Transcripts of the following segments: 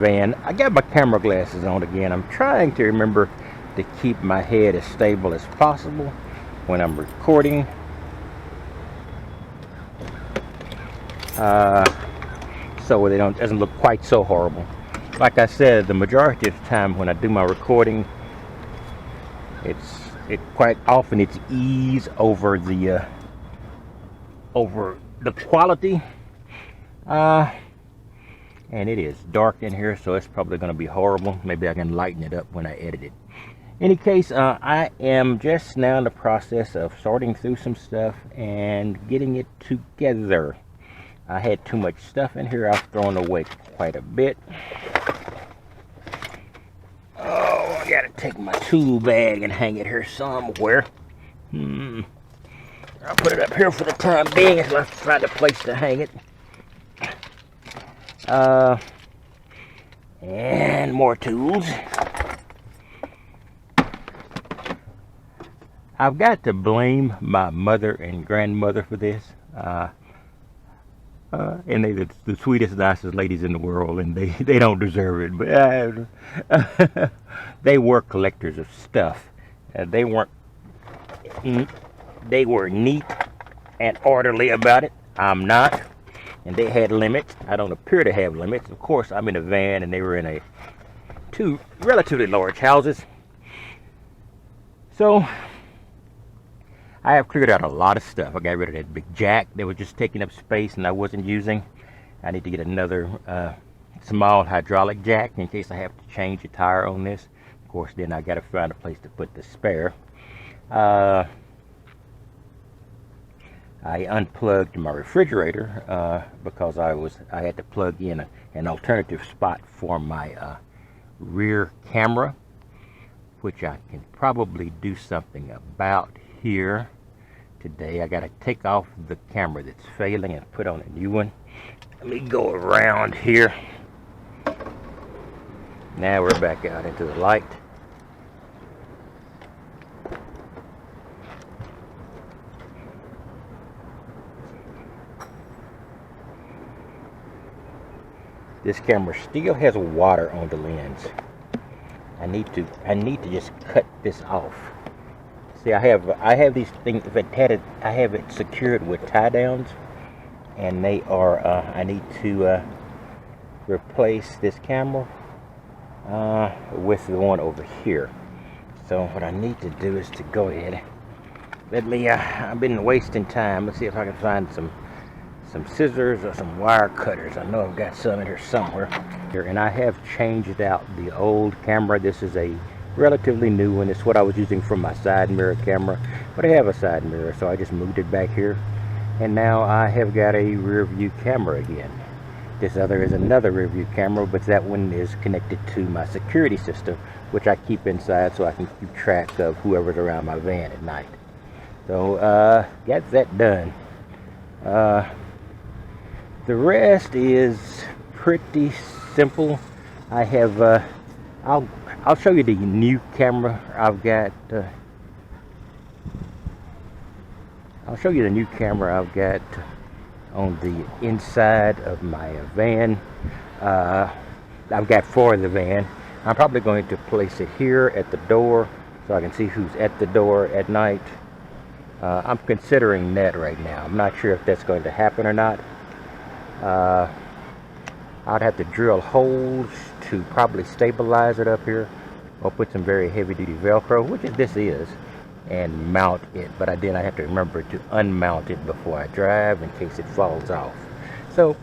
Van. I got my camera glasses on again. I'm trying to remember to keep my head as stable as possible when I'm recording. So it doesn't look quite so horrible. Like I said, the majority of the time when I do my recording, it quite often it's ease over the quality. And it is dark in here, so it's probably going to be horrible. Maybe I can lighten it up when I edit it. In any case, I am just now in the process of sorting through some stuff and getting it together. I had too much stuff in here. I've thrown away quite a bit. Oh, I gotta take my tool bag and hang it here somewhere. I'll put it up here for the time being until I find a place to hang it. And more tools. I've got to blame my mother and grandmother for this. And they're the sweetest, nicest ladies in the world, and they don't deserve it. But they were collectors of stuff. They were neat and orderly about it. I'm not. And they had limits. I don't appear to have limits. Of course, I'm in a van, and they were in two relatively large houses. So I have cleared out a lot of stuff. I got rid of that big jack that was just taking up space and I wasn't using. I need to get another small hydraulic jack in case I have to change a tire on this. Of course, then I got to find a place to put the spare. I unplugged my refrigerator because I had to plug in an alternative spot for my rear camera, which I can probably do something about here today. I got to take off the camera that's failing and put on a new one. Let me go around here. Now we're back out into the light. This camera still has water on the lens. I need to just cut this off. See, I have these things. I have it secured with tie downs, and they are. I need to replace this camera with the one over here. So what I need to do is to go ahead. I've been wasting time. Let's see if I can find some scissors or some wire cutters. I know I've got some in here somewhere. And I have changed out the old camera. This is a relatively new one. It's what I was using for my side mirror camera, but I have a side mirror, so I just moved it back here, and now I have got a rear view camera again. This other is another rear view camera, but that one is connected to my security system, which I keep inside so I can keep track of whoever's around my van at night. So got that done. The rest is pretty simple. I have I'll show you the new camera I've got. I'll show you the new camera I've got on the inside of my van. I've got for the van. I'm probably going to place it here at the door so I can see who's at the door at night. I'm considering that right now. I'm not sure if that's going to happen or not. I'd have to drill holes to probably stabilize it up here, or put some very heavy-duty Velcro, which this is, and mount it. But then I have to remember to unmount it before I drive in case it falls off. So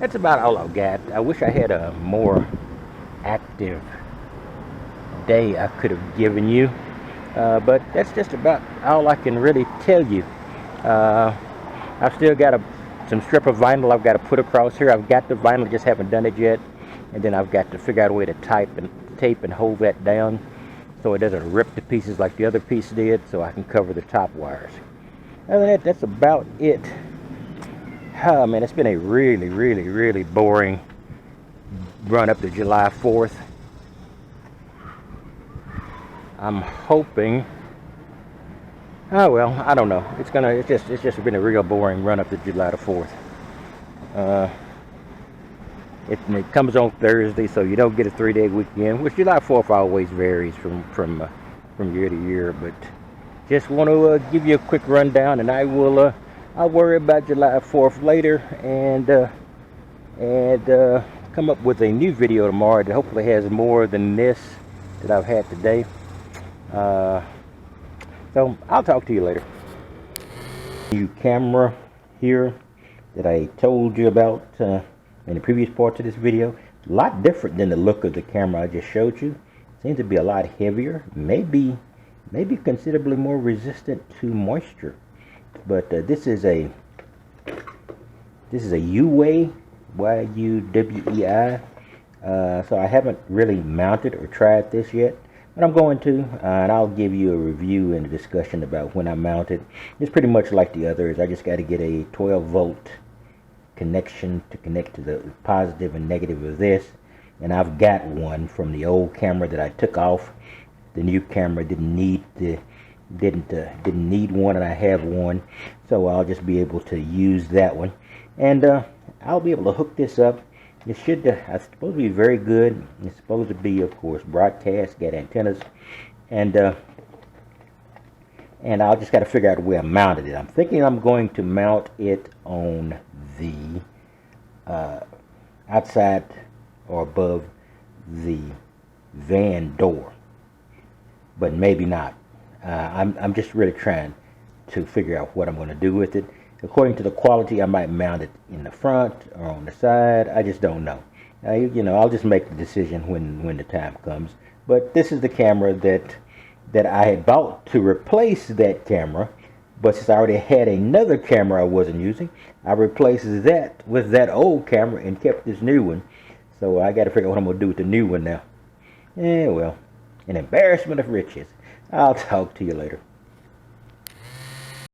that's about all I've got. I wish I had a more active day I could have given you, but that's just about all I can really tell you. I've still got some strip of vinyl I've got to put across here. I've got the vinyl, just haven't done it yet. And then I've got to figure out a way to tape and hold that down so it doesn't rip to pieces like the other piece did, so I can cover the top wires. Other than that, that's about it. Oh man, it's been a really, really, really boring run up to July 4th. I'm hoping, oh well, I don't know. It's just been a real boring run up to July the 4th. It comes on Thursday, so you don't get a 3-day weekend, which July 4th always varies from year to year. But just want to give you a quick rundown, and I'll worry about July 4th later, and come up with a new video tomorrow that hopefully has more than this that I've had today. So I'll talk to you later. New camera here that I told you about in the previous parts of this video. A lot different than the look of the camera I just showed you. Seems to be a lot heavier, maybe considerably more resistant to moisture. But this is a UWEI, YUWEI. So I haven't really mounted or tried this yet, but I'm going to, and I'll give you a review and a discussion about when I mount it. It's pretty much like the others. I just got to get a 12-volt connection to connect to the positive and negative of this, and I've got one from the old camera that I took off. The new camera didn't need one, and I have one, so I'll just be able to use that one, and I'll be able to hook this up. It should, it's supposed to be very good. It's supposed to be, of course, broadcast, got antennas, and I'll just got to figure out where I mounted it. I'm thinking I'm going to mount it on the outside or above the van door, but maybe not. I'm just really trying to figure out what I'm going to do with it. According to the quality, I might mount it in the front or on the side. I just don't know. You know, I'll just make the decision when the time comes. But this is the camera that I had bought to replace that camera. But since I already had another camera I wasn't using, I replaced that with that old camera and kept this new one. So I got to figure out what I'm going to do with the new one now. Yeah, well, an embarrassment of riches. I'll talk to you later.